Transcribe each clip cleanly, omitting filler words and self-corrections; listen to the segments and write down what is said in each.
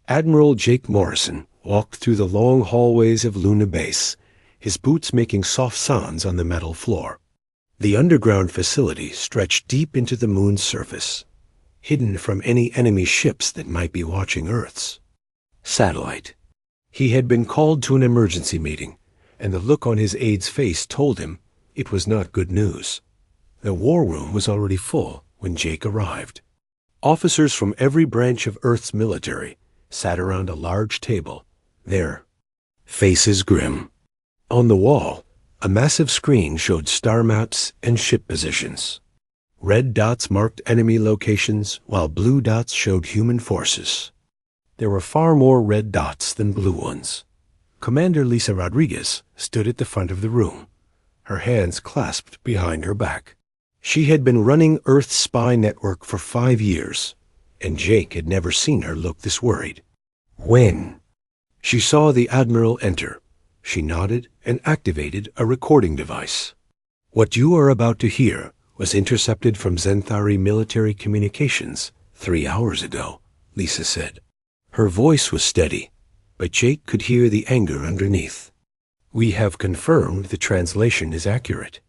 Admiral Jake Morrison walked through the long hallways of Luna Base, his boots making soft sounds on the metal floor. The underground facility stretched deep into the moon's surface, hidden from any enemy ships that might be watching Earth's satellite. He had been called to an emergency meeting, and the look on his aide's face told him it was not good news. The war room was already full when Jake arrived. Officers from every branch of Earth's military sat around a large table, their faces grim. On the wall, a massive screen showed star maps and ship positions. Red dots marked enemy locations, while blue dots showed human forces. There were far more red dots than blue ones. Commander Lisa Rodriguez stood at the front of the room, her hands clasped behind her back. She had been running Earth's spy network for 5 years, and Jake had never seen her look this worried. When she saw the Admiral enter, she nodded and activated a recording device. "What you are about to hear was intercepted from Zenthari military communications 3 hours ago," Lisa said. Her voice was steady, but Jake could hear the anger underneath. "We have confirmed the translation is accurate."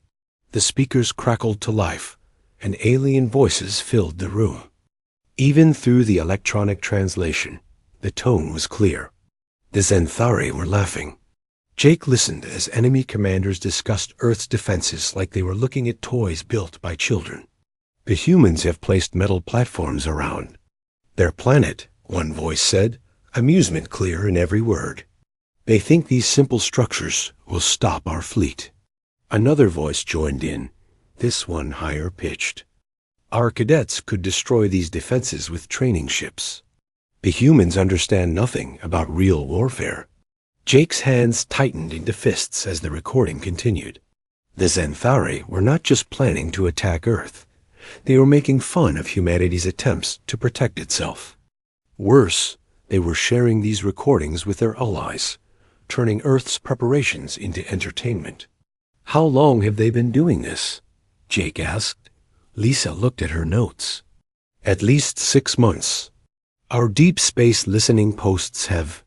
The speakers crackled to life, and alien voices filled the room. Even through the electronic translation, the tone was clear. The Zenthari were laughing. Jake listened as enemy commanders discussed Earth's defenses like they were looking at toys built by children. "The humans have placed metal platforms around their planet," one voice said, amusement clear in every word. "They think these simple structures will stop our fleet." Another voice joined in, this one higher pitched. "Our cadets could destroy these defenses with training ships. The humans understand nothing about real warfare." Jake's hands tightened into fists as the recording continued. The Zenthari were not just planning to attack Earth. They were making fun of humanity's attempts to protect itself. Worse, they were sharing these recordings with their allies, turning Earth's preparations into entertainment. "How long have they been doing this?" Jake asked. Lisa looked at her notes. "At least 6 months. Our deep space listening posts have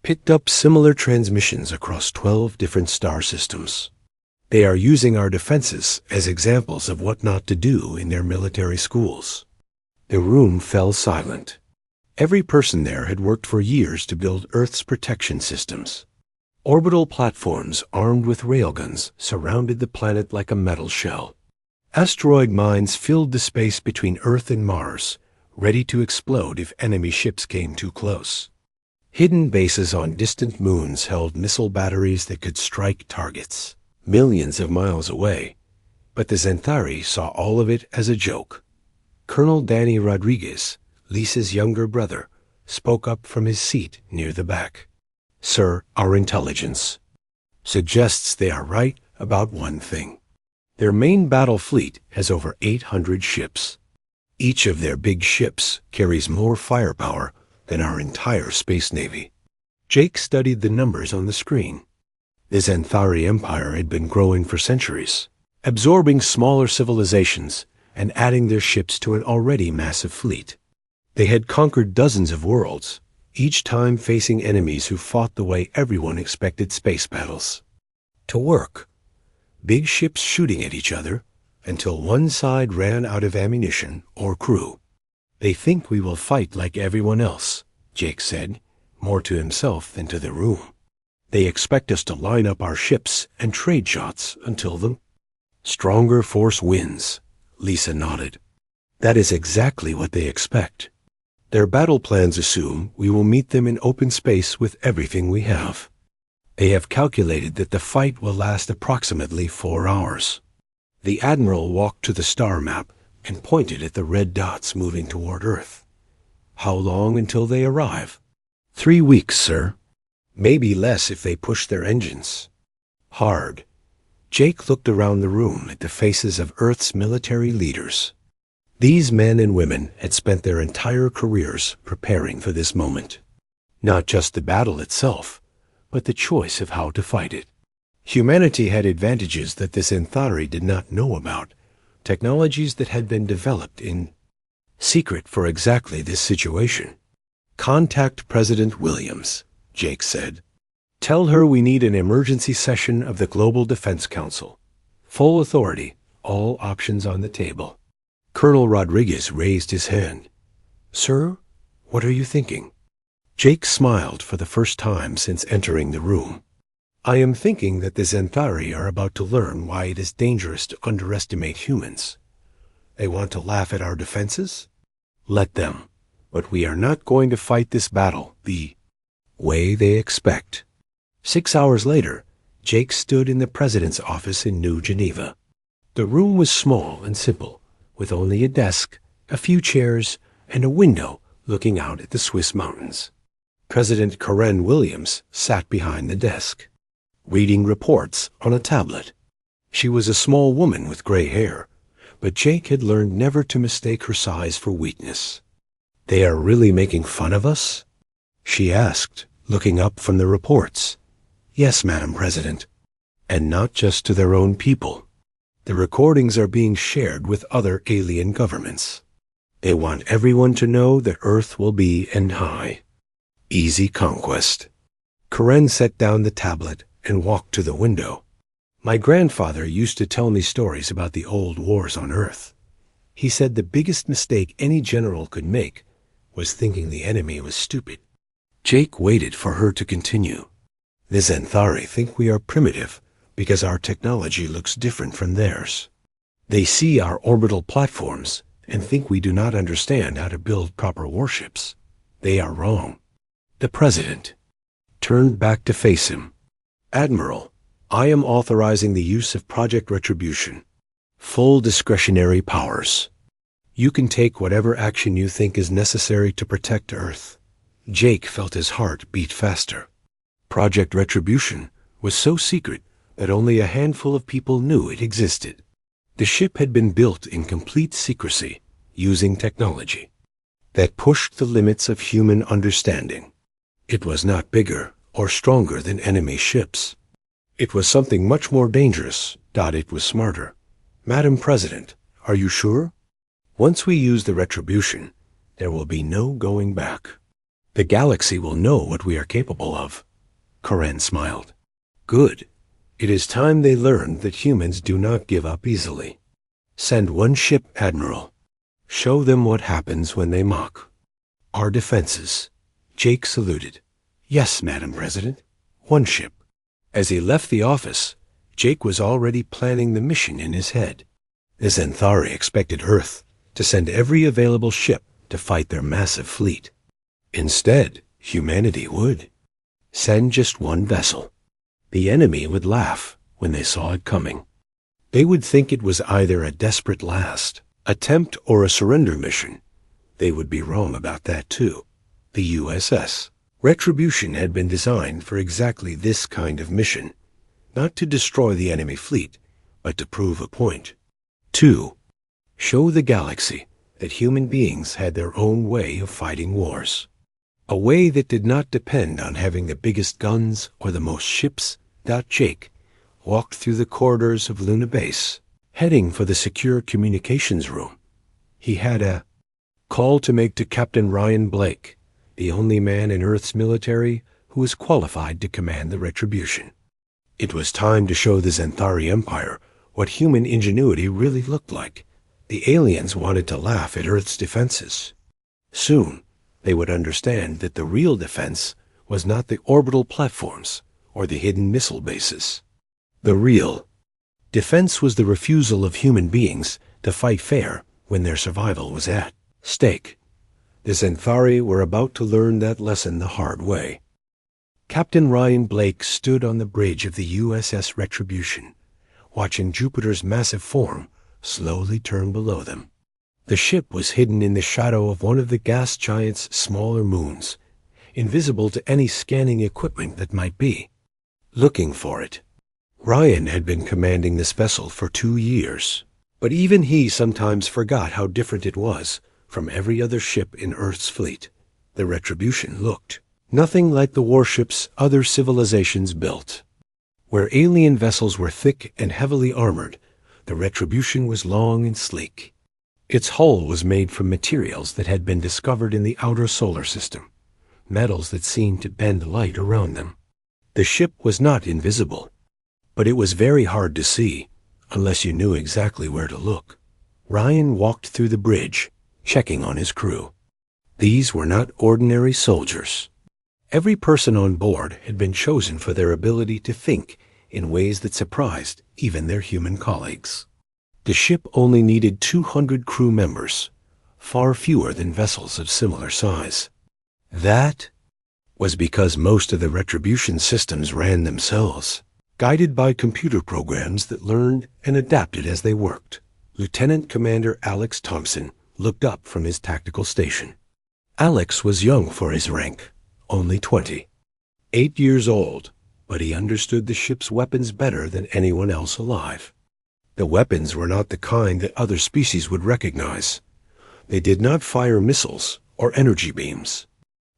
picked up similar transmissions across 12 different star systems. They are using our defenses as examples of what not to do in their military schools." The room fell silent. Every person there had worked for years to build Earth's protection systems. Orbital platforms armed with railguns surrounded the planet like a metal shell. Asteroid mines filled the space between Earth and Mars, ready to explode if enemy ships came too close. Hidden bases on distant moons held missile batteries that could strike targets millions of miles away, but the Zenthari saw all of it as a joke. Colonel Danny Rodriguez, Lisa's younger brother, spoke up from his seat near the back. "Sir, our intelligence suggests they are right about one thing. Their main battle fleet has over 800 ships. Each of their big ships carries more firepower than our entire space navy." Jake studied the numbers on the screen. The Zenthari Empire had been growing for centuries, absorbing smaller civilizations and adding their ships to an already massive fleet. They had conquered dozens of worlds, each time facing enemies who fought the way everyone expected space battles to work. Big ships shooting at each other until one side ran out of ammunition or crew. "They think we will fight like everyone else," Jake said, more to himself than to the room. "They expect us to line up our ships and trade shots until the stronger force wins." Lisa nodded. "That is exactly what they expect. Their battle plans assume we will meet them in open space with everything we have. They have calculated that the fight will last approximately 4 hours." The Admiral walked to the star map and pointed at the red dots moving toward Earth. "How long until they arrive?" 3 weeks, sir. Maybe less if they push their engines hard." Jake looked around the room at the faces of Earth's military leaders. These men and women had spent their entire careers preparing for this moment. Not just the battle itself, but the choice of how to fight it. Humanity had advantages that the Zenthari did not know about, technologies that had been developed in secret for exactly this situation. Contact President Williams, Jake said. Tell her we need an emergency session of the Global Defense Council. Full authority, all options on the table. Colonel Rodriguez raised his hand. Sir, what are you thinking? Jake smiled for the first time since entering the room. I am thinking that the Xanthari are about to learn why it is dangerous to underestimate humans. They want to laugh at our defenses? Let them. But we are not going to fight this battle the way they expect. 6 hours later, Jake stood in the president's office in New Geneva. The room was small and simple, with only a desk, a few chairs, and a window looking out at the Swiss mountains. President Karen Williams sat behind the desk, reading reports on a tablet. She was a small woman with gray hair, but Jake had learned never to mistake her size for weakness. They are really making fun of us? She asked, looking up from the reports. Yes, Madam President. And not just to their own people. The recordings are being shared with other alien governments. They want everyone to know that Earth will be and high. Easy conquest. Karen set down the tablet and walked to the window. My grandfather used to tell me stories about the old wars on Earth. He said the biggest mistake any general could make was thinking the enemy was stupid. Jake waited for her to continue. The Xanthari think we are primitive because our technology looks different from theirs. They see our orbital platforms and think we do not understand how to build proper warships. They are wrong. The president turned back to face him. Admiral, I am authorizing the use of Project Retribution. Full discretionary powers. You can take whatever action you think is necessary to protect Earth. Jake felt his heart beat faster. Project Retribution was so secret that only a handful of people knew it existed. The ship had been built in complete secrecy, using technology that pushed the limits of human understanding. It was not bigger or stronger than enemy ships. It was something much more dangerous, it was smarter. Madam President, are you sure? Once we use the Retribution, there will be no going back. The galaxy will know what we are capable of. Karen smiled. Good. It is time they learned that humans do not give up easily. Send one ship, Admiral. Show them what happens when they mock. Our defenses. Jake saluted. Yes, Madam President. One ship. As he left the office, Jake was already planning the mission in his head. The Xanthari expected Earth to send every available ship to fight their massive fleet. Instead, humanity would send just one vessel. The enemy would laugh when they saw it coming. They would think it was either a desperate last attempt or a surrender mission. They would be wrong about that too. The USS Retribution had been designed for exactly this kind of mission, not to destroy the enemy fleet, but to prove a point. 2. Show the galaxy that human beings had their own way of fighting wars. A way that did not depend on having the biggest guns or the most ships. Jake walked through the corridors of Luna Base, heading for the secure communications room. He had a call to make to Captain Ryan Blake, the only man in Earth's military who was qualified to command the Retribution. It was time to show the Xanthari Empire what human ingenuity really looked like. The aliens wanted to laugh at Earth's defenses. Soon, they would understand that the real defense was not the orbital platforms or the hidden missile bases. The real defense was the refusal of human beings to fight fair when their survival was at stake. The Xanthari were about to learn that lesson the hard way. Captain Ryan Blake stood on the bridge of the USS Retribution, watching Jupiter's massive form slowly turn below them. The ship was hidden in the shadow of one of the gas giant's smaller moons, invisible to any scanning equipment that might be looking for it. Ryan had been commanding this vessel for 2 years, but even he sometimes forgot how different it was from every other ship in Earth's fleet. The Retribution looked nothing like the warships other civilizations built. Where alien vessels were thick and heavily armored, the Retribution was long and sleek. Its hull was made from materials that had been discovered in the outer solar system. metals that seemed to bend light around them. The ship was not invisible, but it was very hard to see, unless you knew exactly where to look. Ryan walked through the bridge, checking on his crew. These were not ordinary soldiers. Every person on board had been chosen for their ability to think in ways that surprised even their human colleagues. The ship only needed 200 crew members, far fewer than vessels of similar size. That was because most of the retribution systems ran themselves, guided by computer programs that learned and adapted as they worked. Lieutenant Commander Alex Thompson looked up from his tactical station. Alex was young for his rank, only 20. 8 years old, but he understood the ship's weapons better than anyone else alive. The weapons were not the kind that other species would recognize. They did not fire missiles or energy beams.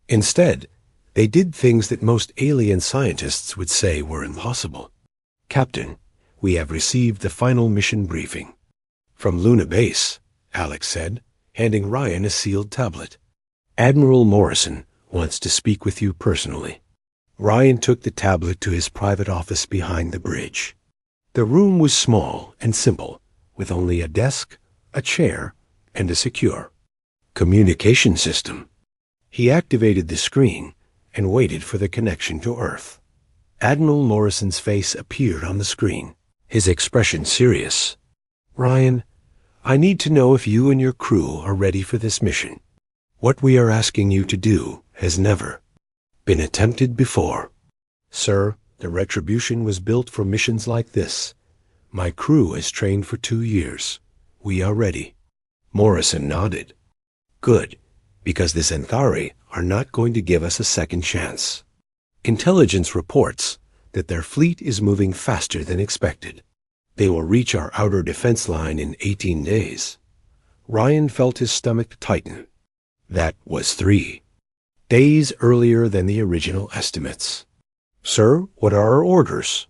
Instead, they did things that most alien scientists would say were impossible. "Captain, we have received the final mission briefing." "From Luna Base," Alex said, handing Ryan a sealed tablet. "Admiral Morrison wants to speak with you personally." Ryan took the tablet to his private office behind the bridge. The room was small and simple, with only a desk, a chair, and a secure communication system. He activated the screen and waited for the connection to Earth. Admiral Morrison's face appeared on the screen, his expression serious. "Ryan, I need to know if you and your crew are ready for this mission. What we are asking you to do has never been attempted before." "Sir, the Retribution was built for missions like this. My crew has trained for 2 years. We are ready." Morrison nodded. "Good, because the Xanthari are not going to give us a second chance. Intelligence reports that their fleet is moving faster than expected. They will reach our outer defense line in 18 days. Ryan felt his stomach tighten. That was 3 days earlier than the original estimates. "Sir, what are our orders?"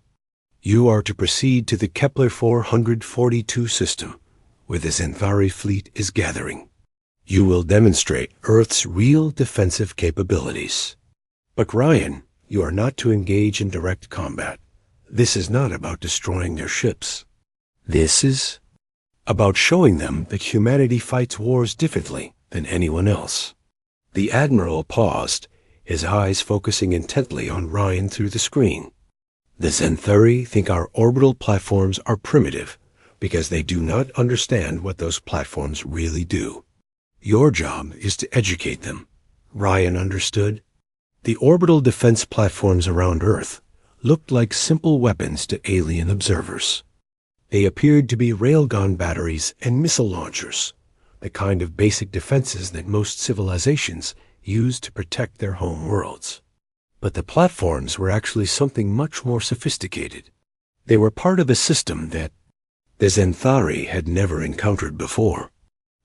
"You are to proceed to the Kepler 442 system, where the Xanthari fleet is gathering. You will demonstrate Earth's real defensive capabilities." "But Ryan, you are not to engage in direct combat. This is not about destroying their ships. This is about showing them that humanity fights wars differently than anyone else." The Admiral paused, his eyes focusing intently on Ryan through the screen. "The Xanthari think our orbital platforms are primitive because they do not understand what those platforms really do. Your job is to educate them." Ryan understood. The orbital defense platforms around Earth looked like simple weapons to alien observers. They appeared to be railgun batteries and missile launchers, the kind of basic defenses that most civilizations use to protect their home worlds. But the platforms were actually something much more sophisticated. They were part of a system that the Xanthari had never encountered before.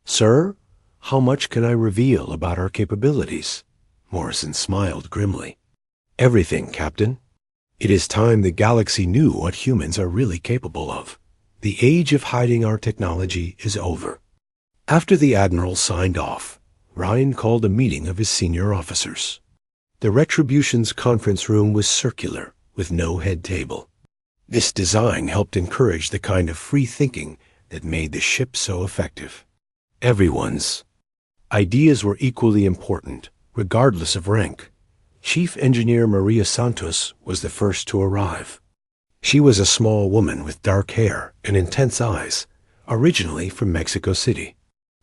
"Sir, how much can I reveal about our capabilities?" Morrison smiled grimly. "Everything, Captain. It is time the galaxy knew what humans are really capable of. The age of hiding our technology is over." After the Admiral signed off, Ryan called a meeting of his senior officers. The Retribution's conference room was circular, with no head table. This design helped encourage the kind of free thinking that made the ship so effective. Everyone's ideas were equally important, regardless of rank. Chief Engineer Maria Santos was the first to arrive. She was a small woman with dark hair and intense eyes, originally from Mexico City.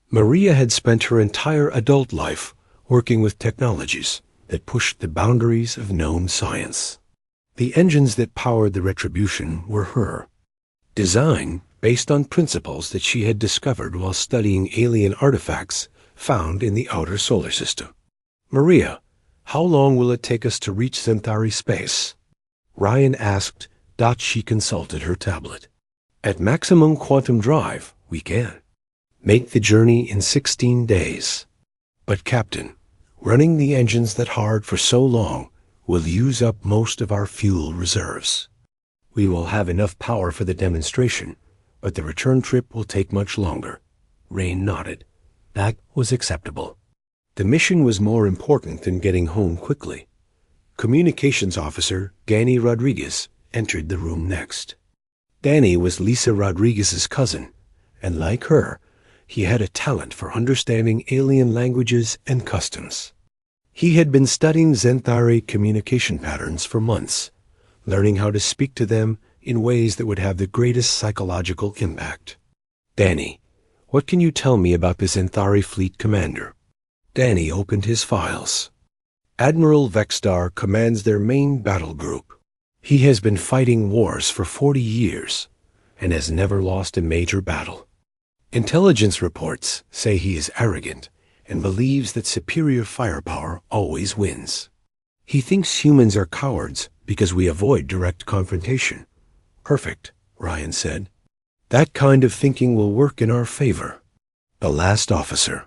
Maria had spent her entire adult life working with technologies that pushed the boundaries of known science. The engines that powered the Retribution were her design, based on principles that she had discovered while studying alien artifacts found in the outer solar system. "Maria, how long will it take us to reach Xanthari space?" Ryan asked. She consulted her tablet. "At maximum quantum drive, we can make the journey in 16 days. But Captain, running the engines that hard for so long will use up most of our fuel reserves. We will have enough power for the demonstration, but the return trip will take much longer." Rain nodded. That was acceptable. The mission was more important than getting home quickly. Communications Officer Danny Rodriguez entered the room next. Danny was Lisa Rodriguez's cousin, and like her, he had a talent for understanding alien languages and customs. He had been studying Xanthari communication patterns for months, learning how to speak to them in ways that would have the greatest psychological impact. Danny, what can you tell me about the Xanthari fleet commander? Danny opened his files. Admiral Vexstar commands their main battle group. He has been fighting wars for 40 years and has never lost a major battle. Intelligence reports say he is arrogant and believes that superior firepower always wins. He thinks humans are cowards because we avoid direct confrontation. Perfect, Ryan said. That kind of thinking will work in our favor. The last officer.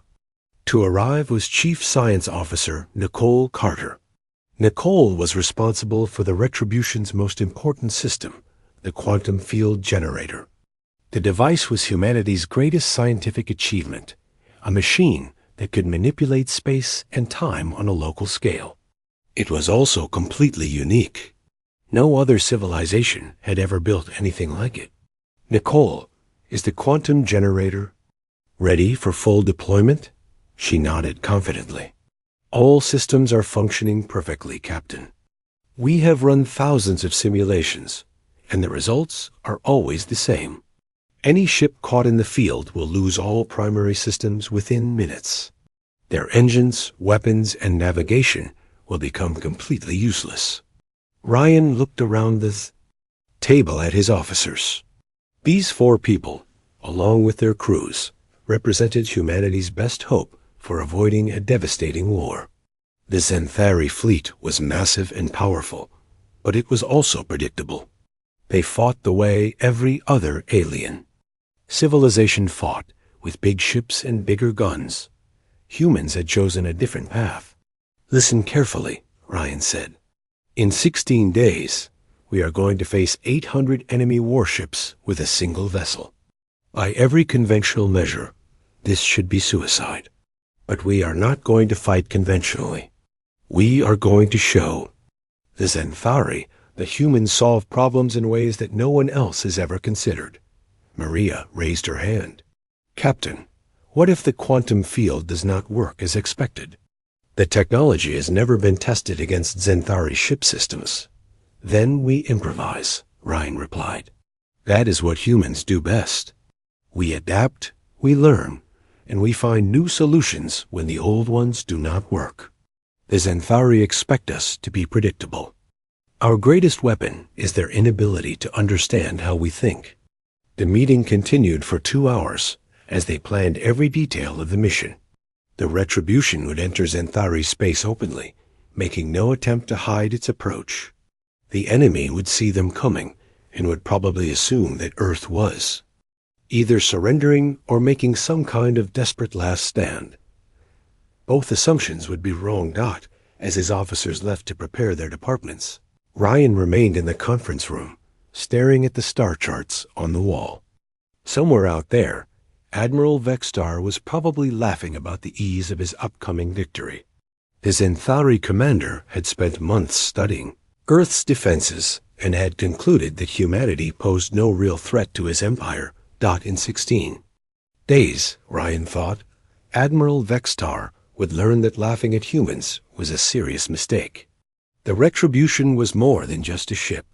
To arrive was Chief Science Officer Nicole Carter. Nicole was responsible for the Retribution's most important system, the quantum field generator. The device was humanity's greatest scientific achievement, a machine that could manipulate space and time on a local scale. It was also completely unique. No other civilization had ever built anything like it. Nicole, is the quantum generator ready for full deployment? She nodded confidently. All systems are functioning perfectly, Captain. We have run thousands of simulations, and the results are always the same. Any ship caught in the field will lose all primary systems within minutes. Their engines, weapons, and navigation will become completely useless. Ryan looked around the table at his officers. These 4 people, along with their crews, represented humanity's best hope for avoiding a devastating war. The Xanthari fleet was massive and powerful, but it was also predictable. They fought the way every other alien. Civilization fought with big ships and bigger guns. Humans had chosen a different path. Listen carefully, Ryan said. In 16 days, we are going to face 800 enemy warships with a single vessel. By every conventional measure, this should be suicide. But we are not going to fight conventionally. We are going to show the Xanthari that humans solve problems in ways that no one else has ever considered. Maria raised her hand. Captain, what if the quantum field does not work as expected? The technology has never been tested against Xanthari ship systems. Then we improvise, Ryan replied. That is what humans do best. We adapt, we learn, and we find new solutions when the old ones do not work. The Xanthari expect us to be predictable. Our greatest weapon is their inability to understand how we think. The meeting continued for 2 hours as they planned every detail of the mission. The Retribution would enter Xanthari space openly, making no attempt to hide its approach. The enemy would see them coming and would probably assume that Earth was either surrendering or making some kind of desperate last stand. Both assumptions would be wrong. As his officers left to prepare their departments, Ryan remained in the conference room, staring at the star charts on the wall. Somewhere out there, Admiral Vexstar was probably laughing about the ease of his upcoming victory. The Xanthari commander had spent months studying Earth's defenses and had concluded that humanity posed no real threat to his empire. In 16 days, Ryan thought, Admiral Vexstar would learn that laughing at humans was a serious mistake. The Retribution was more than just a ship.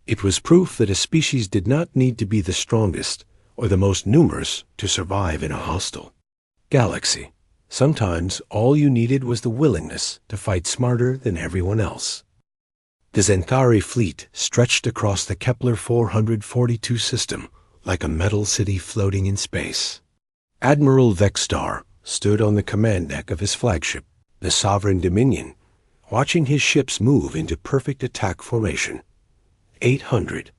It was proof that a species did not need to be the strongest or the most numerous to survive in a hostile galaxy. Sometimes all you needed was the willingness to fight smarter than everyone else. The Xanthari fleet stretched across the Kepler 442 system like a metal city floating in space. Admiral Vexstar stood on the command deck of his flagship, the Sovereign Dominion, watching his ships move into perfect attack formation. 800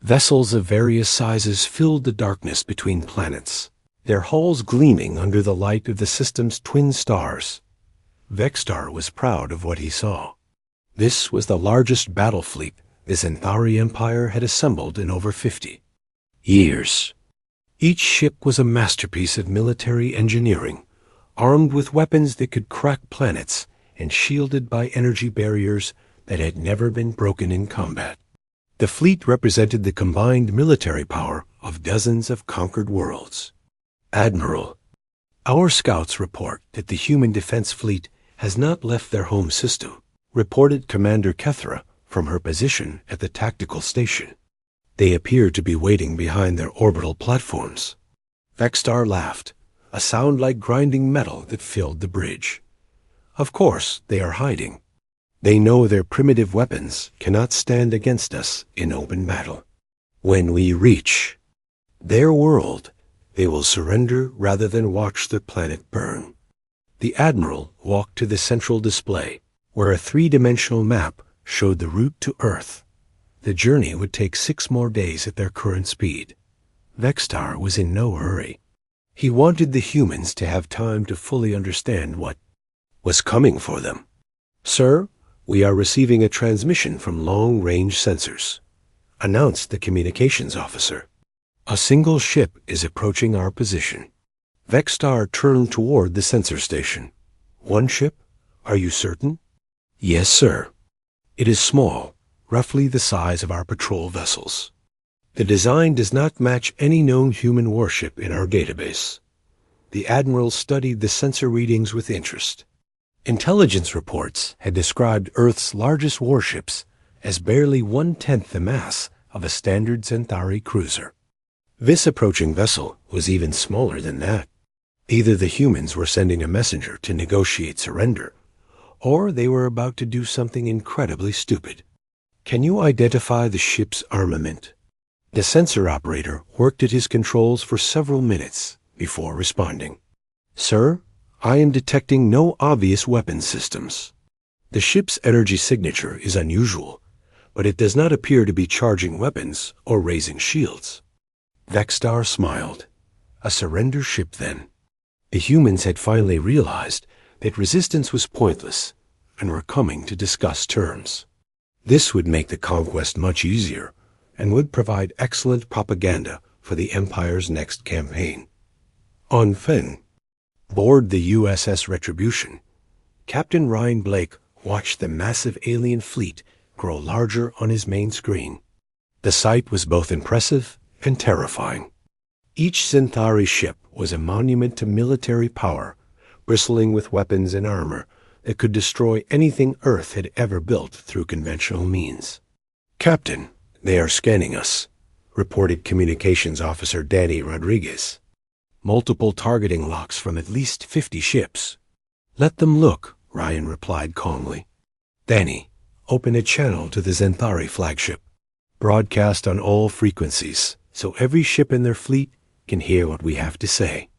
vessels of various sizes filled the darkness between planets, their hulls gleaming under the light of the system's twin stars. Vexstar was proud of what he saw. This was the largest battle fleet the Xanthari Empire had assembled in over 50 years. Each ship was a masterpiece of military engineering, armed with weapons that could crack planets and shielded by energy barriers that had never been broken in combat. The fleet represented the combined military power of dozens of conquered worlds. Admiral, our scouts report that the human defense fleet has not left their home system, reported Commander Kethra from her position at the tactical station. They appear to be waiting behind their orbital platforms. Vexstar laughed, a sound like grinding metal that filled the bridge. Of course, they are hiding. They know their primitive weapons cannot stand against us in open battle. When we reach their world, they will surrender rather than watch the planet burn. The Admiral walked to the central display, where a three-dimensional map showed the route to Earth. The journey would take 6 more days at their current speed. Vexstar was in no hurry. He wanted the humans to have time to fully understand what was coming for them. Sir, we are receiving a transmission from long-range sensors, announced the communications officer. A single ship is approaching our position. Vexstar turned toward the sensor station. One ship? Are you certain? Yes, sir. It is small, roughly the size of our patrol vessels. The design does not match any known human warship in our database. The Admiral studied the sensor readings with interest. Intelligence reports had described Earth's largest warships as barely 1/10 the mass of a standard Centauri cruiser. This approaching vessel was even smaller than that. Either the humans were sending a messenger to negotiate surrender, or they were about to do something incredibly stupid. Can you identify the ship's armament? The sensor operator worked at his controls for several minutes before responding. Sir, I am detecting no obvious weapon systems. The ship's energy signature is unusual, but it does not appear to be charging weapons or raising shields. Vexstar smiled. A surrender ship, then. The humans had finally realized that resistance was pointless and were coming to discuss terms. This would make the conquest much easier and would provide excellent propaganda for the Empire's next campaign. On Fenn, board the USS Retribution, Captain Ryan Blake watched the massive alien fleet grow larger on his main screen. The sight was both impressive and terrifying. Each Centauri ship was a monument to military power, bristling with weapons and armor that could destroy anything Earth had ever built through conventional means. Captain, they are scanning us, reported Communications Officer Danny Rodriguez. Multiple targeting locks from at least 50 ships. Let them look, Ryan replied calmly. Danny, open a channel to the Centauri flagship. Broadcast on all frequencies, so every ship in their fleet can hear what we have to say.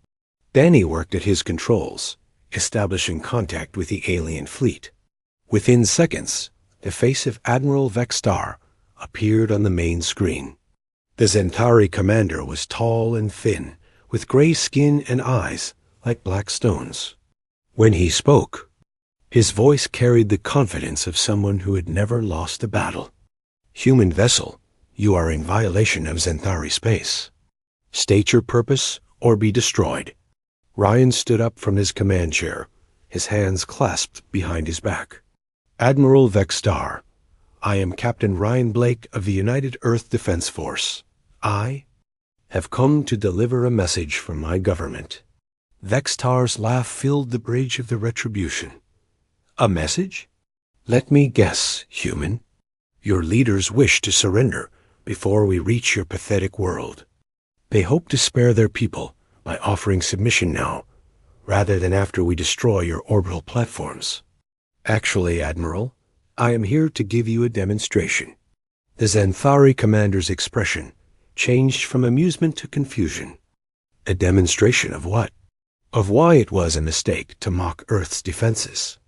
Danny worked at his controls, establishing contact with the alien fleet. Within seconds, the face of Admiral Vexstar appeared on the main screen. The Centauri commander was tall and thin, with gray skin and eyes like black stones. When he spoke, his voice carried the confidence of someone who had never lost a battle. Human vessel, you are in violation of Centauri space. State your purpose or be destroyed. Ryan stood up from his command chair, his hands clasped behind his back. Admiral Vexstar, I am Captain Ryan Blake of the United Earth Defense Force. I have come to deliver a message from my government. Vexstar's laugh filled the bridge of the Retribution. A message? Let me guess, human. Your leaders wish to surrender before we reach your pathetic world. They hope to spare their people by offering submission now, rather than after we destroy your orbital platforms. Actually, Admiral, I am here to give you a demonstration. The Centauri commander's expression changed from amusement to confusion. A demonstration of what? Of why it was a mistake to mock Earth's defenses.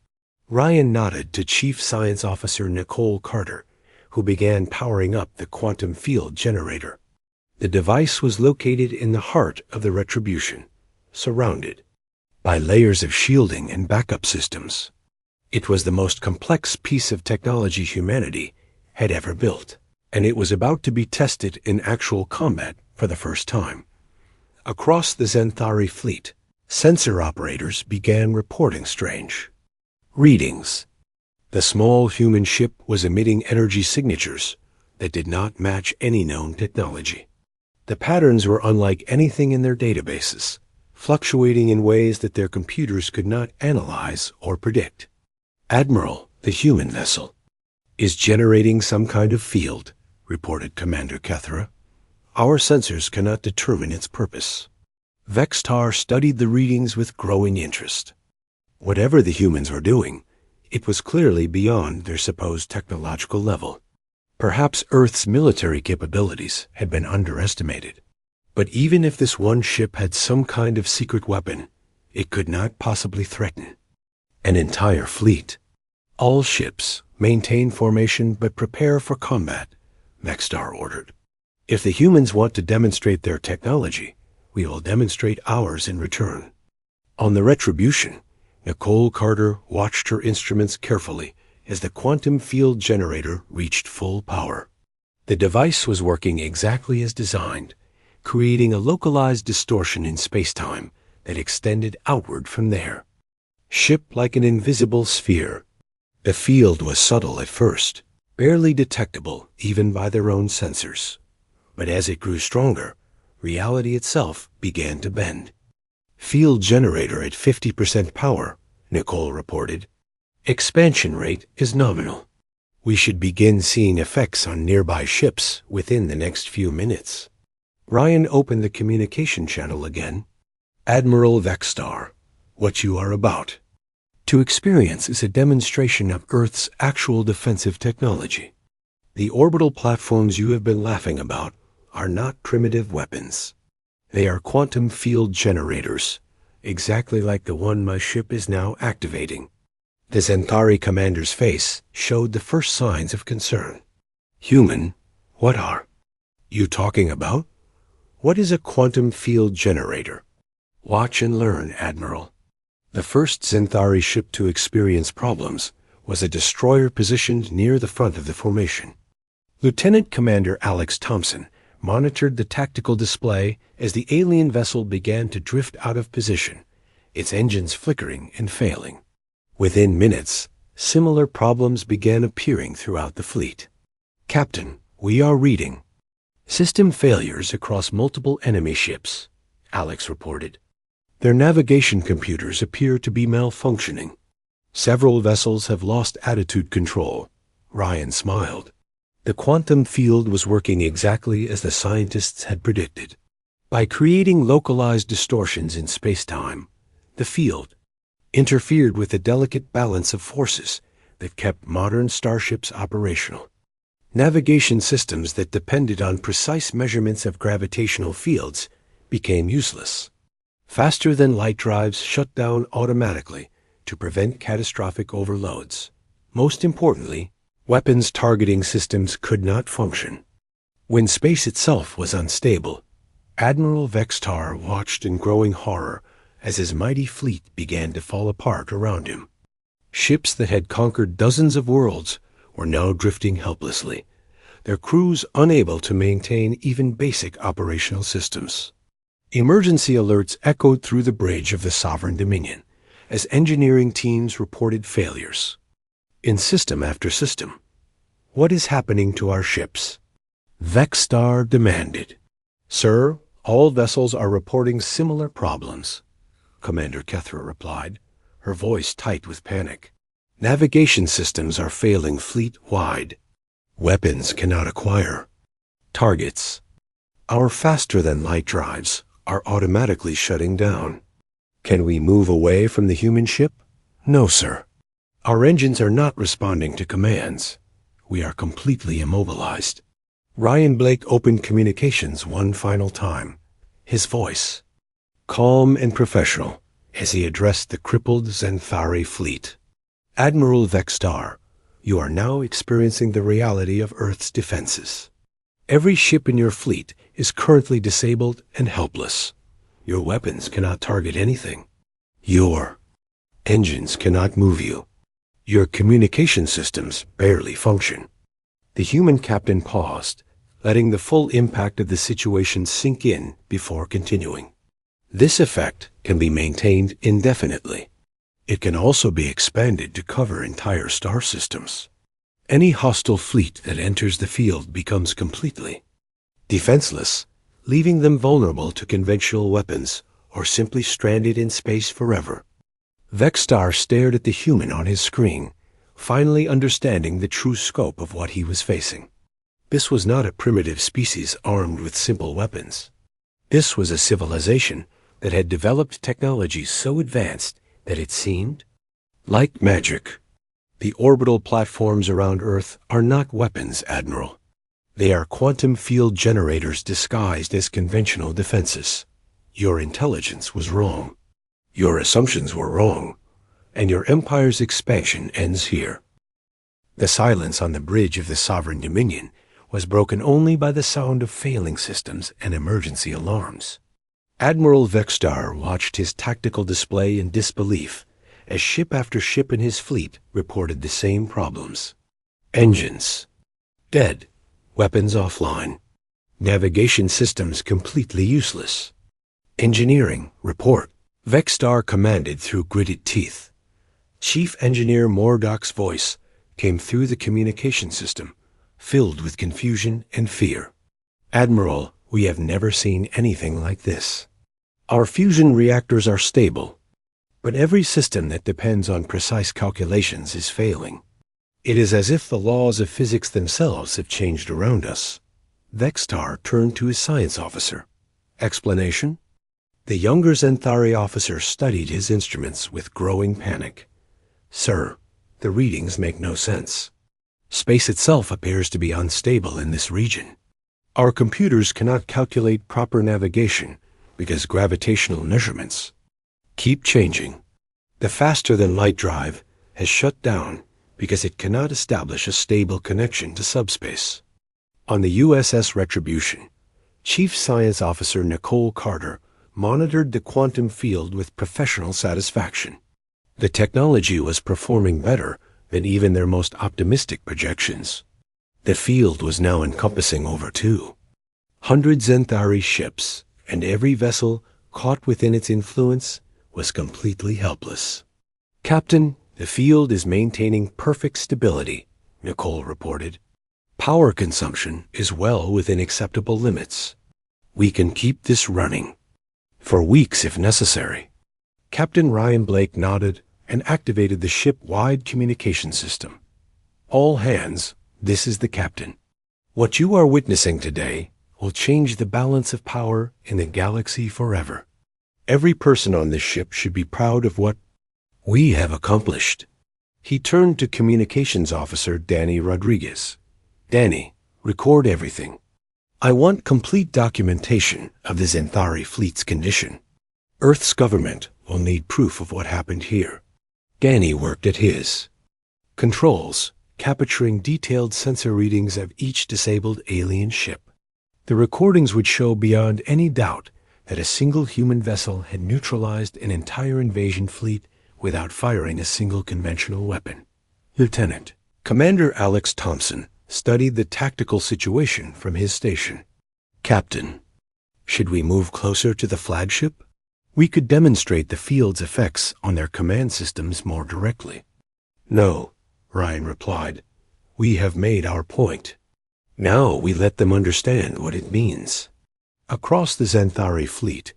Ryan nodded to Chief Science Officer Nicole Carter, who began powering up the quantum field generator. The device was located in the heart of the Retribution, surrounded by layers of shielding and backup systems. It was the most complex piece of technology humanity had ever built, and it was about to be tested in actual combat for the first time. Across the Centauri fleet, Sensor operators began reporting strange readings. The small human ship was emitting energy signatures that did not match any known technology. The patterns were unlike anything in their databases, fluctuating in ways that their computers could not analyze or predict. "Admiral, the human vessel, is generating some kind of field," reported Commander Kethra. "Our sensors cannot determine its purpose." Vextar studied the readings with growing interest. Whatever the humans were doing, it was clearly beyond their supposed technological level. Perhaps Earth's military capabilities had been underestimated. But even if this one ship had some kind of secret weapon, it could not possibly threaten an entire fleet. "All ships maintain formation but prepare for combat," Vextar ordered. "If the humans want to demonstrate their technology, we will demonstrate ours in return." On the Retribution, Nicole Carter watched her instruments carefully as the quantum field generator reached full power. The device was working exactly as designed, creating a localized distortion in space-time that extended outward from there. Ship like an invisible sphere. The field was subtle at first, barely detectable even by their own sensors. But as it grew stronger, reality itself began to bend. "Field generator at 50% power," Nicole reported. "Expansion rate is nominal. We should begin seeing effects on nearby ships within the next few minutes." Ryan opened the communication channel again. "Admiral Vextar, what you are about to experience is a demonstration of Earth's actual defensive technology. The orbital platforms you have been laughing about are not primitive weapons. They are quantum field generators, exactly like the one my ship is now activating." The Zentari commander's face showed the first signs of concern. "Human, what are you talking about? What is a quantum field generator?" "Watch and learn, Admiral." The first Zentari ship to experience problems was a destroyer positioned near the front of the formation. Lieutenant Commander Alex Thompson monitored the tactical display as the alien vessel began to drift out of position, its engines flickering and failing. Within minutes, similar problems began appearing throughout the fleet. "Captain, we are reading system failures across multiple enemy ships," Alex reported. "Their navigation computers appear to be malfunctioning. Several vessels have lost attitude control." Ryan smiled. The quantum field was working exactly as the scientists had predicted. By creating localized distortions in space-time, the field interfered with the delicate balance of forces that kept modern starships operational. Navigation systems that depended on precise measurements of gravitational fields became useless. Faster-than-light drives shut down automatically to prevent catastrophic overloads. Most importantly, weapons targeting systems could not function. When space itself was unstable, Admiral Vextar watched in growing horror as his mighty fleet began to fall apart around him. Ships that had conquered dozens of worlds were now drifting helplessly, their crews unable to maintain even basic operational systems. Emergency alerts echoed through the bridge of the Sovereign Dominion as engineering teams reported failures. In system after system, "What is happening to our ships?" Vextar demanded. "Sir, all vessels are reporting similar problems," Commander Kethra replied, her voice tight with panic. "Navigation systems are failing fleet-wide. Weapons cannot acquire targets. Our faster-than-light drives are automatically shutting down. Can we move away from the human ship? No, sir. Our engines are not responding to commands. We are completely immobilized." Ryan Blake opened communications one final time, his voice calm and professional as he addressed the crippled Zentari fleet. "Admiral Vextar, you are now experiencing the reality of Earth's defenses. Every ship in your fleet is currently disabled and helpless. Your weapons cannot target anything. Your engines cannot move you. Your communication systems barely function." The human captain paused, letting the full impact of the situation sink in before continuing. This effect can be maintained indefinitely. It can also be expanded to cover entire star systems. Any hostile fleet that enters the field becomes completely defenseless, leaving them vulnerable to conventional weapons or simply stranded in space forever. Vexstar stared at the human on his screen, finally understanding the true scope of what he was facing. This was not a primitive species armed with simple weapons. This was a civilization that had developed technology so advanced that it seemed like magic. The orbital platforms around Earth are not weapons, Admiral. They are quantum field generators disguised as conventional defenses. Your intelligence was wrong. Your assumptions were wrong. And your empire's expansion ends here. The silence on the bridge of the Sovereign Dominion was broken only by the sound of failing systems and emergency alarms. Admiral Vexstar watched his tactical display in disbelief as ship after ship in his fleet reported the same problems. Engines dead, weapons offline, navigation systems completely useless. Engineering report. Vexstar commanded through gritted teeth. Chief Engineer Mordok's voice came through the communication system, filled with confusion and fear. Admiral, we have never seen anything like this. Our fusion reactors are stable, but every system that depends on precise calculations is failing. It is as if the laws of physics themselves have changed around us. Vexstar turned to his science officer. Explanation? The younger Zenthari officer studied his instruments with growing panic. Sir, the readings make no sense. Space itself appears to be unstable in this region. Our computers cannot calculate proper navigation because gravitational measurements keep changing. The faster-than-light drive has shut down because it cannot establish a stable connection to subspace. On the USS Retribution, Chief Science Officer Nicole Carter monitored the quantum field with professional satisfaction. The technology was performing better than even their most optimistic projections. The field was now encompassing over 200 Zenthari ships, and every vessel caught within its influence was completely helpless. Captain, the field is maintaining perfect stability, Nicole reported. Power consumption is well within acceptable limits. We can keep this running for weeks if necessary. Captain Ryan Blake nodded and activated the ship-wide communication system. All hands, this is the captain. What you are witnessing today will change the balance of power in the galaxy forever. Every person on this ship should be proud of what we have accomplished. He turned to Communications Officer Danny Rodriguez. Danny, record everything. I want complete documentation of the Zenthari fleet's condition. Earth's government will need proof of what happened here. Danny worked at his controls, capturing detailed sensor readings of each disabled alien ship. The recordings would show beyond any doubt that a single human vessel had neutralized an entire invasion fleet without firing a single conventional weapon. Lieutenant, Commander Alex Thompson studied the tactical situation from his station. Captain, should we move closer to the flagship? We could demonstrate the field's effects on their command systems more directly. No, Ryan replied. We have made our point. Now we let them understand what it means. Across the Zenthari fleet,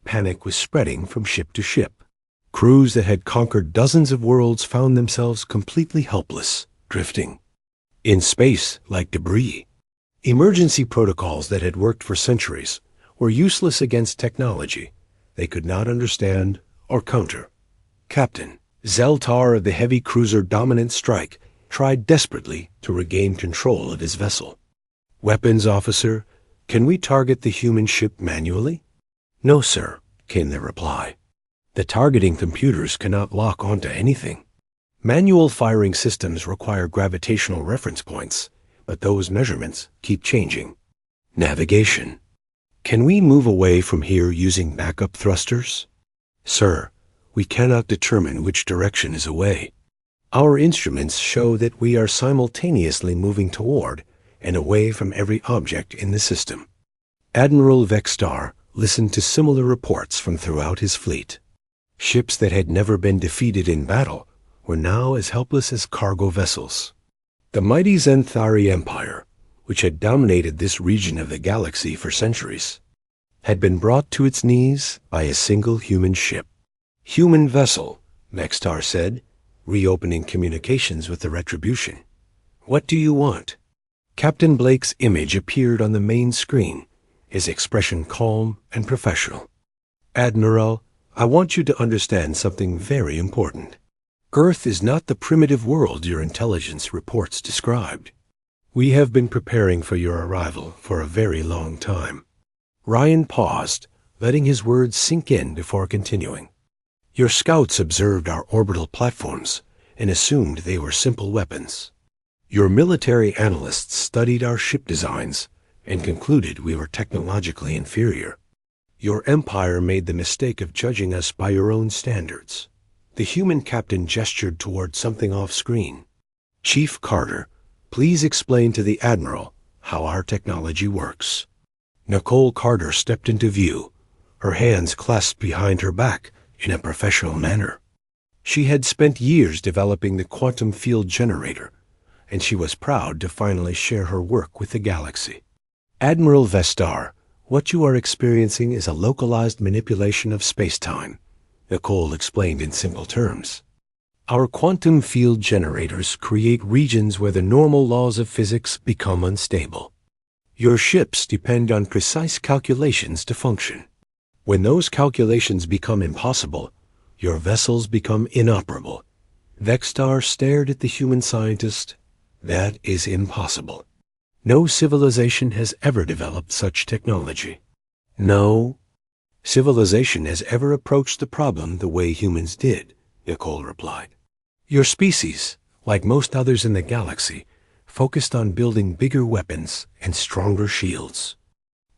panic was spreading from ship to ship. Crews that had conquered dozens of worlds found themselves completely helpless, drifting in space like debris. Emergency protocols that had worked for centuries were useless against technology they could not understand or counter. Captain Zeltar of the heavy cruiser Dominant Strike tried desperately to regain control of his vessel. Weapons officer, can we target the human ship manually? No, sir, came the reply. The targeting computers cannot lock onto anything. Manual firing systems require gravitational reference points, but those measurements keep changing. Navigation. Can we move away from here using backup thrusters? Sir, we cannot determine which direction is away. Our instruments show that we are simultaneously moving toward and away from every object in the system. Admiral Vexstar listened to similar reports from throughout his fleet. Ships that had never been defeated in battle were now as helpless as cargo vessels. The mighty Xanthari Empire, which had dominated this region of the galaxy for centuries, had been brought to its knees by a single human ship. "Human vessel," Vextar said, reopening communications with the Retribution. "What do you want?" Captain Blake's image appeared on the main screen, his expression calm and professional. "Admiral, I want you to understand something very important. Earth is not the primitive world your intelligence reports described. We have been preparing for your arrival for a very long time." Ryan paused, letting his words sink in before continuing. "Your scouts observed our orbital platforms and assumed they were simple weapons. Your military analysts studied our ship designs and concluded we were technologically inferior. Your empire made the mistake of judging us by your own standards." The human captain gestured toward something off-screen. "Chief Carter, please explain to the Admiral how our technology works." Nicole Carter stepped into view, her hands clasped behind her back in a professional manner. She had spent years developing the quantum field generator, and she was proud to finally share her work with the galaxy. "Admiral Vestar, what you are experiencing is a localized manipulation of space-time," Nicole explained in simple terms. "Our quantum field generators create regions where the normal laws of physics become unstable. Your ships depend on precise calculations to function. When those calculations become impossible, your vessels become inoperable." Vextar stared at the human scientist. "That is impossible. No civilization has ever developed such technology. No civilization has ever approached the problem the way humans did," Nicole replied. "Your species, like most others in the galaxy, focused on building bigger weapons and stronger shields.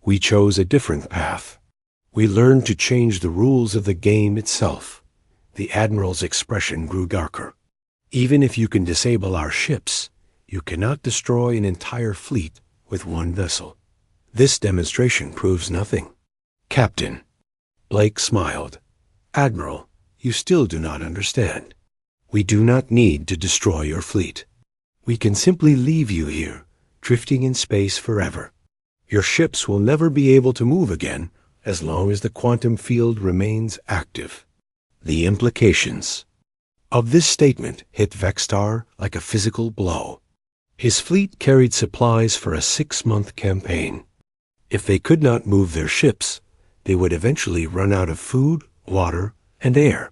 We chose a different path. We learned to change the rules of the game itself." The Admiral's expression grew darker. "Even if you can disable our ships, you cannot destroy an entire fleet with one vessel. This demonstration proves nothing." "Captain," Blake smiled. "Admiral, you still do not understand. We do not need to destroy your fleet. We can simply leave you here, drifting in space forever. Your ships will never be able to move again as long as the quantum field remains active." The implications of this statement hit Vextar like a physical blow. His fleet carried supplies for a 6-month campaign. If they could not move their ships, they would eventually run out of food, water, and air.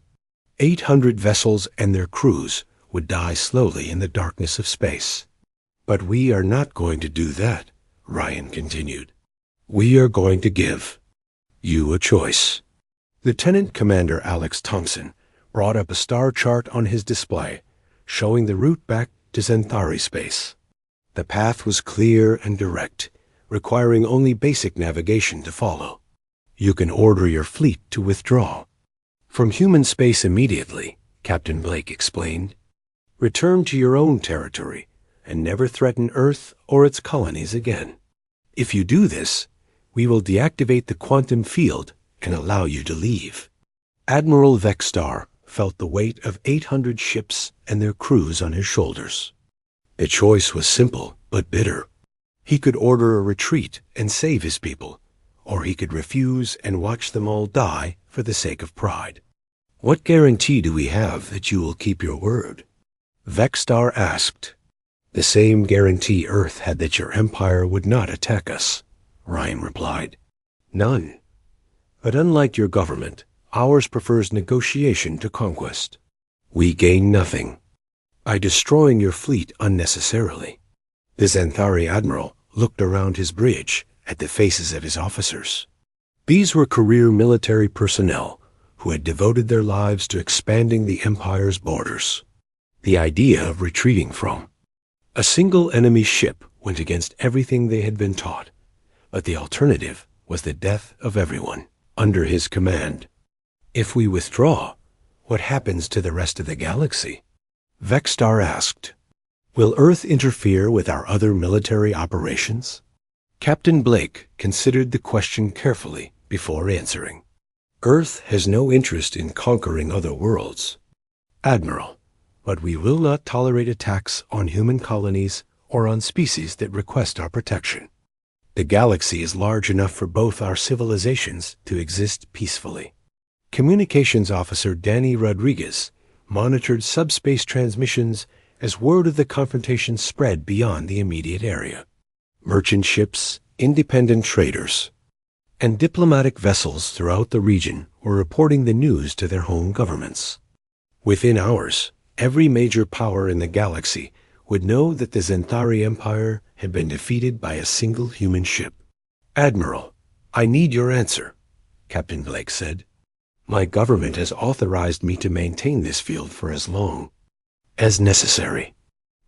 800 vessels and their crews would die slowly in the darkness of space. "But we are not going to do that," Ryan continued. "We are going to give you a choice." Lieutenant Commander Alex Thompson brought up a star chart on his display, showing the route back to Xanthari space. The path was clear and direct, requiring only basic navigation to follow. "You can order your fleet to withdraw from human space immediately," Captain Blake explained. "Return to your own territory and never threaten Earth or its colonies again. If you do this, we will deactivate the quantum field and allow you to leave." Admiral Vextar felt the weight of 800 ships and their crews on his shoulders. The choice was simple but bitter. He could order a retreat and save his people, or he could refuse and watch them all die for the sake of pride. "What guarantee do we have that you will keep your word?" Vextar asked. "The same guarantee Earth had that your empire would not attack us," Ryan replied. "None. But unlike your government, ours prefers negotiation to conquest. We gain nothing by destroying your fleet unnecessarily." The Xanthari Admiral looked around his bridge at the faces of his officers. These were career military personnel who had devoted their lives to expanding the Empire's borders. The idea of retreating from a single enemy ship went against everything they had been taught, but the alternative was the death of everyone under his command. "If we withdraw, what happens to the rest of the galaxy?" Vextar asked. "Will Earth interfere with our other military operations?" Captain Blake considered the question carefully before answering. Earth has no interest in conquering other worlds, Admiral, but we will not tolerate attacks on human colonies or on species that request our protection. The galaxy is large enough for both our civilizations to exist peacefully. Communications Officer Danny Rodriguez monitored subspace transmissions as word of the confrontation spread beyond the immediate area. Merchant ships, independent traders, and diplomatic vessels throughout the region were reporting the news to their home governments. Within hours, every major power in the galaxy would know that the Xanthari Empire had been defeated by a single human ship. Admiral, I need your answer, Captain Blake said. My government has authorized me to maintain this field for as long as necessary.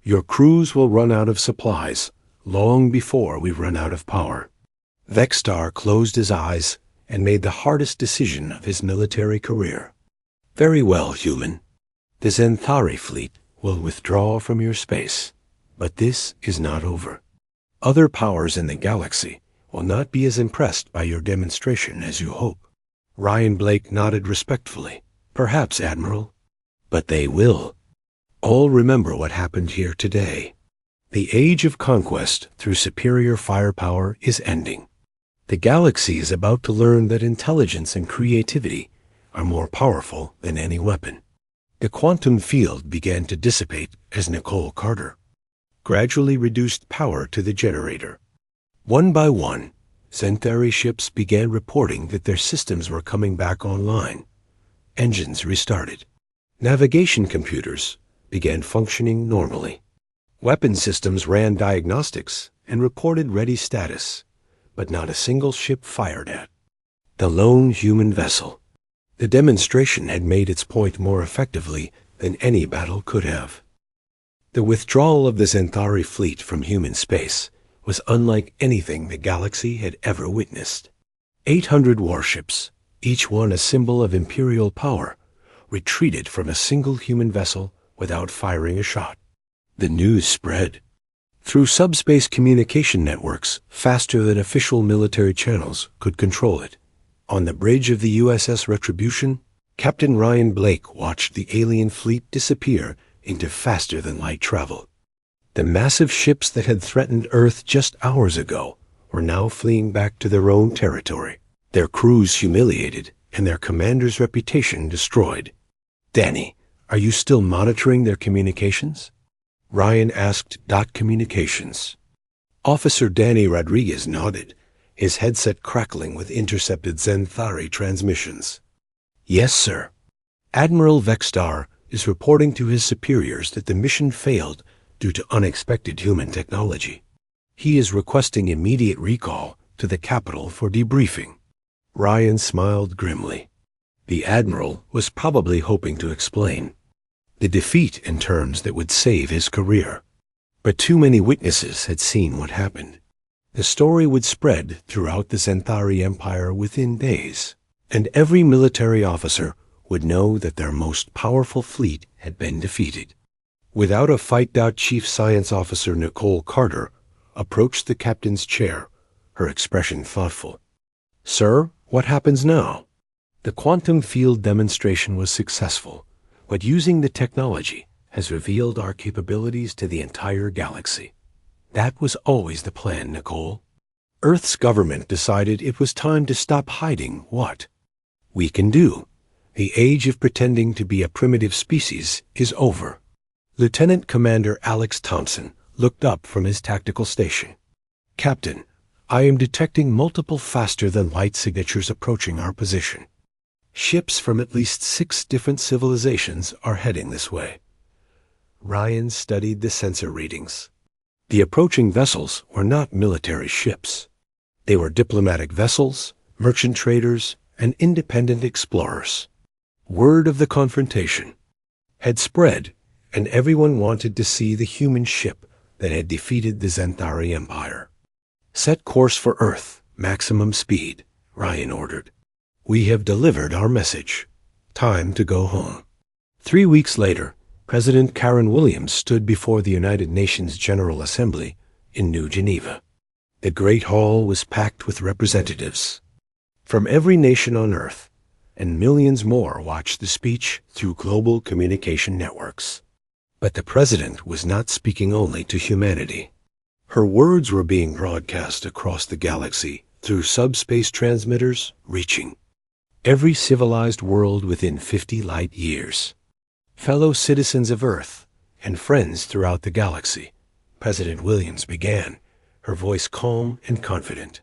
Your crews will run out of supplies long before we run out of power. Vexstar closed his eyes and made the hardest decision of his military career. Very well, human. The Xanthari fleet will withdraw from your space, but this is not over. Other powers in the galaxy will not be as impressed by your demonstration as you hope. Ryan Blake nodded respectfully. Perhaps, Admiral. But they will. All remember what happened here today. The age of conquest through superior firepower is ending. The galaxy is about to learn that intelligence and creativity are more powerful than any weapon. The quantum field began to dissipate as Nicole Carter gradually reduced power to the generator. One by one, Xanthari ships began reporting that their systems were coming back online. Engines restarted. Navigation computers began functioning normally. Weapon systems ran diagnostics and reported ready status, but not a single ship fired at. The lone human vessel. The demonstration had made its point more effectively than any battle could have. The withdrawal of the Xanthari fleet from human space was unlike anything the galaxy had ever witnessed. 800 warships, each one a symbol of imperial power, retreated from a single human vessel without firing a shot. The news spread through subspace communication networks faster than official military channels could control it. On the bridge of the USS Retribution, Captain Ryan Blake watched the alien fleet disappear into faster-than-light travel. The massive ships that had threatened Earth just hours ago were now fleeing back to their own territory, their crews humiliated and their commander's reputation destroyed. Danny, are you still monitoring their communications? Ryan asked Communications. Officer Danny Rodriguez nodded, his headset crackling with intercepted Xanthari transmissions. Yes, sir. Admiral Vexstar is reporting to his superiors that the mission failed due to unexpected human technology. He is requesting immediate recall to the capital for debriefing. Ryan smiled grimly. The Admiral was probably hoping to explain the defeat in terms that would save his career. But too many witnesses had seen what happened. The story would spread throughout the Xanthari Empire within days, and every military officer would know that their most powerful fleet had been defeated. Without a fight, Chief Science Officer Nicole Carter approached the captain's chair, her expression thoughtful. Sir, what happens now? The quantum field demonstration was successful, but using the technology has revealed our capabilities to the entire galaxy. That was always the plan, Nicole. Earth's government decided it was time to stop hiding what we can do. The age of pretending to be a primitive species is over. Lieutenant Commander Alex Thompson looked up from his tactical station. Captain, I am detecting multiple faster-than-light signatures approaching our position. Ships from at least 6 different civilizations are heading this way. Ryan studied the sensor readings. The approaching vessels were not military ships. They were diplomatic vessels, merchant traders, and independent explorers. Word of the confrontation had spread, and everyone wanted to see the human ship that had defeated the Xanthari Empire. Set course for Earth, maximum speed, Ryan ordered. We have delivered our message. Time to go home. 3 weeks later, President Karen Williams stood before the United Nations General Assembly in New Geneva. The Great Hall was packed with representatives. from every nation on Earth, and millions more watched the speech through global communication networks. But the president was not speaking only to humanity. Her words were being broadcast across the galaxy through subspace transmitters, reaching every civilized world within 50 light years. Fellow citizens of Earth and friends throughout the galaxy, President Williams began, her voice calm and confident.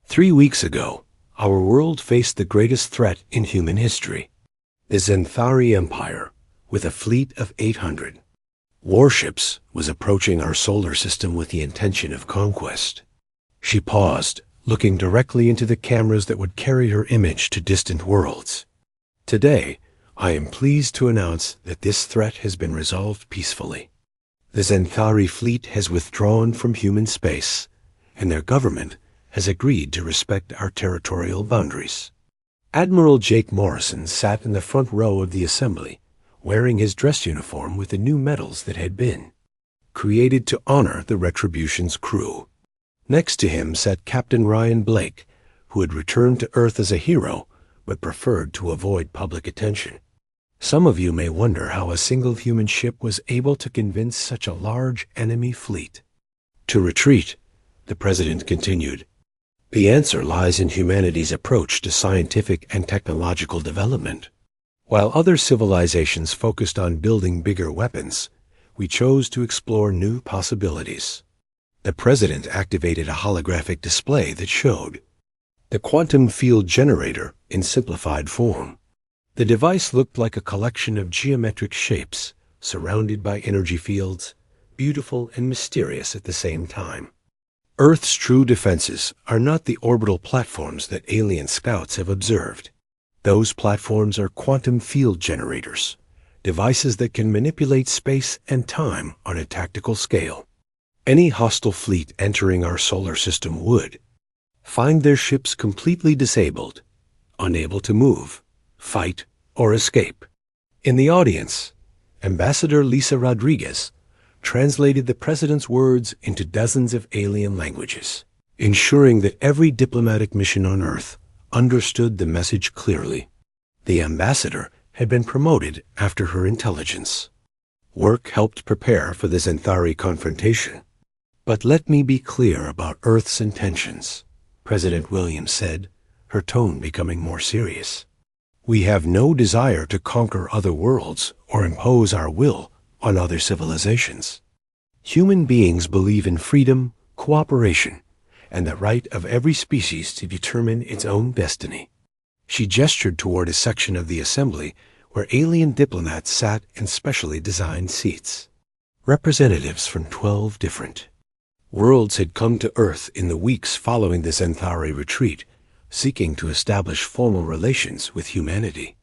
3 weeks ago, our world faced the greatest threat in human history, the Zenthari Empire, with a fleet of 800 warships, was approaching our solar system with the intention of conquest. She paused, looking directly into the cameras that would carry her image to distant worlds. Today, I am pleased to announce that this threat has been resolved peacefully. The Zenthari fleet has withdrawn from human space, and their government has agreed to respect our territorial boundaries. Admiral Jake Morrison sat in the front row of the assembly, wearing his dress uniform with the new medals that had been created to honor the Retribution's crew. Next to him sat Captain Ryan Blake, who had returned to Earth as a hero, but preferred to avoid public attention. Some of you may wonder how a single human ship was able to convince such a large enemy fleet to retreat, the president continued. The answer lies in humanity's approach to scientific and technological development. While other civilizations focused on building bigger weapons, we chose to explore new possibilities. The president activated a holographic display that showed the quantum field generator in simplified form. The device looked like a collection of geometric shapes surrounded by energy fields, beautiful and mysterious at the same time. Earth's true defenses are not the orbital platforms that alien scouts have observed. Those platforms are quantum field generators, devices that can manipulate space and time on a tactical scale. Any hostile fleet entering our solar system would find their ships completely disabled, unable to move, fight, or escape. In the audience, Ambassador Lisa Rodriguez translated the president's words into dozens of alien languages, ensuring that every diplomatic mission on Earth understood the message clearly. The ambassador had been promoted after her intelligence. Work helped prepare for the Zenthari confrontation. But let me be clear about Earth's intentions, President Williams said, her tone becoming more serious. We have no desire to conquer other worlds or impose our will on other civilizations. Human beings believe in freedom, cooperation, and the right of every species to determine its own destiny. She gestured toward a section of the assembly where alien diplomats sat in specially designed seats. Representatives from 12 different worlds had come to Earth in the weeks following the Zenthari retreat, seeking to establish formal relations with humanity.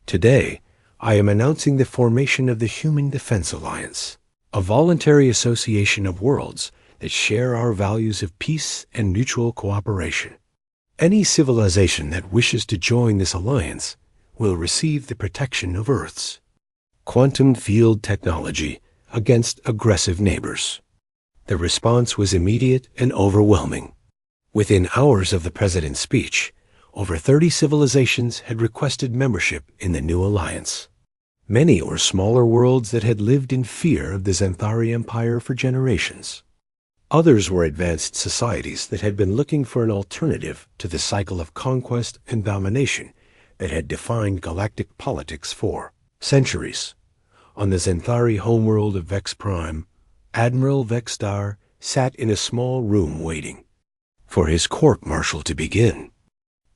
Today, I am announcing the formation of the Human Defense Alliance, a voluntary association of worlds that share our values of peace and mutual cooperation. Any civilization that wishes to join this alliance will receive the protection of Earth's quantum field technology against aggressive neighbors. The response was immediate and overwhelming. Within hours of the president's speech, over 30 civilizations had requested membership in the new alliance. Many were smaller worlds that had lived in fear of the Zenthari Empire for generations. Others were advanced societies that had been looking for an alternative to the cycle of conquest and domination that had defined galactic politics for centuries. On the Zenthari homeworld of Vex Prime, Admiral Vexstar sat in a small room waiting for his court-martial to begin.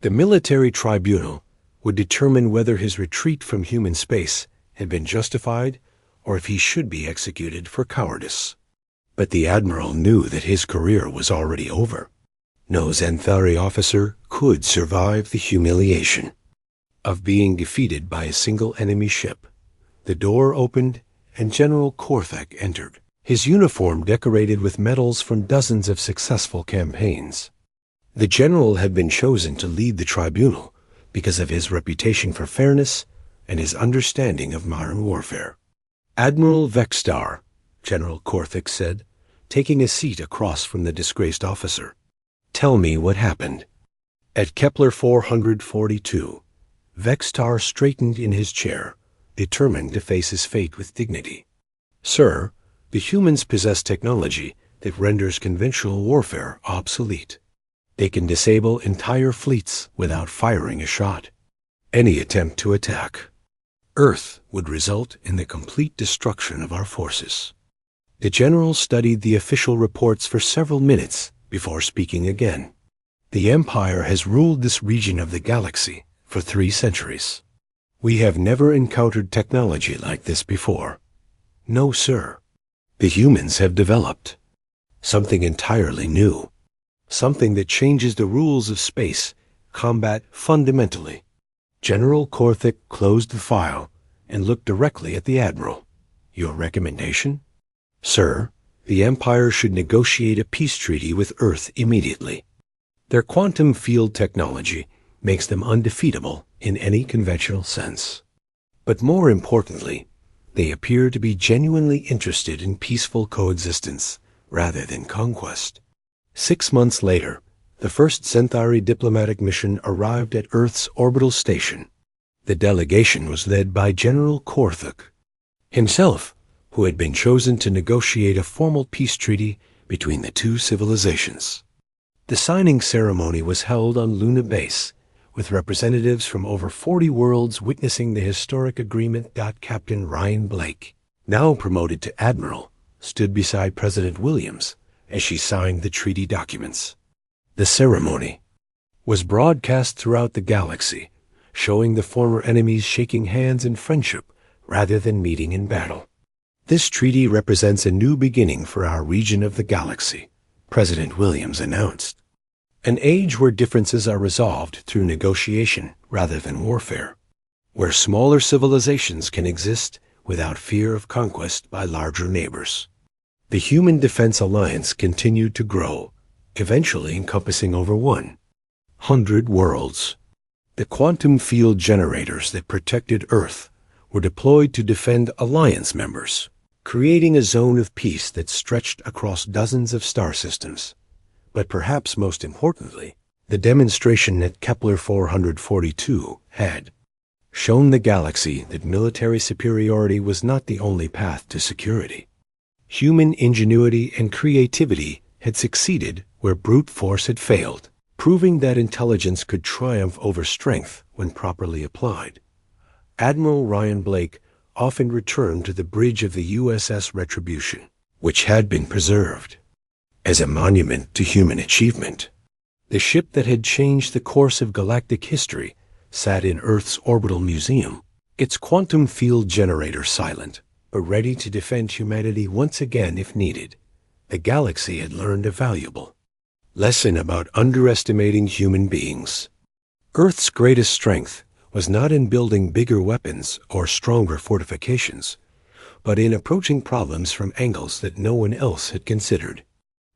The military tribunal would determine whether his retreat from human space had been justified or if he should be executed for cowardice. But the admiral knew that his career was already over. No Zenthari officer could survive the humiliation of being defeated by a single enemy ship. The door opened and General Korthek entered, his uniform decorated with medals from dozens of successful campaigns. The general had been chosen to lead the tribunal because of his reputation for fairness and his understanding of modern warfare. Admiral Vexstar, General Korthek said, taking a seat across from the disgraced officer. Tell me what happened. At Kepler 442, Vextar straightened in his chair, determined to face his fate with dignity. Sir, the humans possess technology that renders conventional warfare obsolete. They can disable entire fleets without firing a shot. Any attempt to attack Earth would result in the complete destruction of our forces. The general studied the official reports for several minutes before speaking again. The Empire has ruled this region of the galaxy for 3 centuries. We have never encountered technology like this before. No, sir. The humans have developed something entirely new, something that changes the rules of space combat fundamentally. General Korthik closed the file and looked directly at the Admiral. Your recommendation? Sir, the Empire should negotiate a peace treaty with Earth immediately. Their quantum field technology makes them undefeatable in any conventional sense. But more importantly, they appear to be genuinely interested in peaceful coexistence rather than conquest. 6 months later, the first Centauri diplomatic mission arrived at Earth's orbital station. The delegation was led by General Korthik himself, who had been chosen to negotiate a formal peace treaty between the 2 civilizations. The signing ceremony was held on Luna Base, with representatives from over 40 worlds witnessing the historic agreement. Captain Ryan Blake, now promoted to Admiral, stood beside President Williams as she signed the treaty documents. The ceremony was broadcast throughout the galaxy, showing the former enemies shaking hands in friendship rather than meeting in battle. This treaty represents a new beginning for our region of the galaxy, President Williams announced. An age where differences are resolved through negotiation rather than warfare, where smaller civilizations can exist without fear of conquest by larger neighbors. The Human Defense Alliance continued to grow, eventually encompassing over 100 worlds. The quantum field generators that protected Earth were deployed to defend Alliance members, creating a zone of peace that stretched across dozens of star systems. But perhaps most importantly, the demonstration at Kepler 442 had shown the galaxy that military superiority was not the only path to security. Human ingenuity and creativity had succeeded where brute force had failed, proving that intelligence could triumph over strength when properly applied. Admiral Ryan Blake often returned to the bridge of the USS Retribution, which had been preserved as a monument to human achievement. The ship that had changed the course of galactic history sat in Earth's orbital museum, its quantum field generator silent, but ready to defend humanity once again if needed. The galaxy had learned a valuable lesson about underestimating human beings. Earth's greatest strength was not in building bigger weapons or stronger fortifications, but in approaching problems from angles that no one else had considered.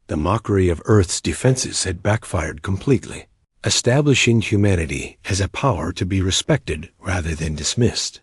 The mockery of Earth's defenses had backfired completely, establishing humanity as a power to be respected rather than dismissed.